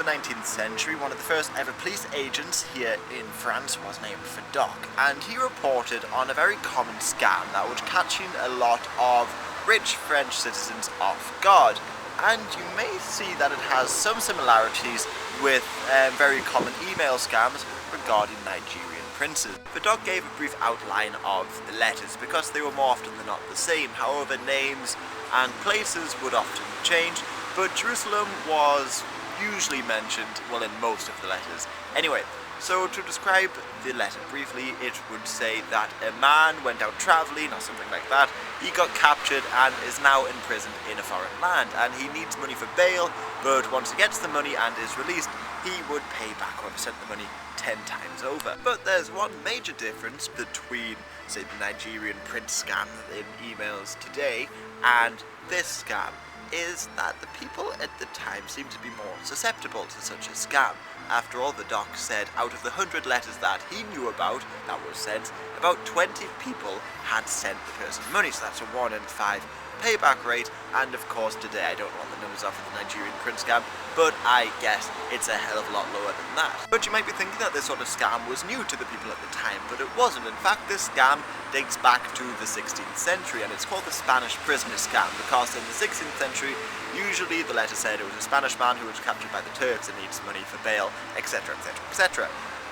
the 19th century, one of the first ever police agents here in France was named Vidocq, and he reported on a very common scam that was catching a lot of rich French citizens off guard. And you may see that it has some similarities with very common email scams regarding Nigerian princes. Vidocq gave a brief outline of the letters because they were more often than not the same. However, names and places would often change, but Jerusalem was usually mentioned, well, in most of the letters. Anyway, so to describe the letter briefly, it would say that a man went out travelling or something like that. He got captured and is now imprisoned in a foreign land, and he needs money for bail, but once he gets the money and is released, he would pay back whoever sent the money 10 times over. But there's one major difference between, say, the Nigerian prince scam in emails today and this scam, is that the people at the time seem to be more susceptible to such a scam. After all, Vidocq said out of the 100 letters that he knew about that were sent, about 20 people had sent the person money, so that's a 1 in 5 payback rate. And of course today, I don't know what the numbers are for the Nigerian prince scam, but I guess it's a hell of a lot lower than that. But you might be thinking that this sort of scam was new to the people at the time, but it wasn't. In fact, this scam dates back to the 16th century, and it's called the Spanish prisoner scam, because in the 16th century, usually the letter said it was a Spanish man who was captured by the Turks and needs money for bail, etc, etc, etc.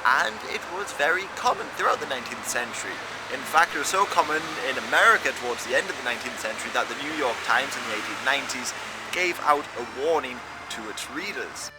And it was very common throughout the 19th century. In fact, it was so common in America towards the end of the 19th century that the New York Times in the 1890s gave out a warning to its readers.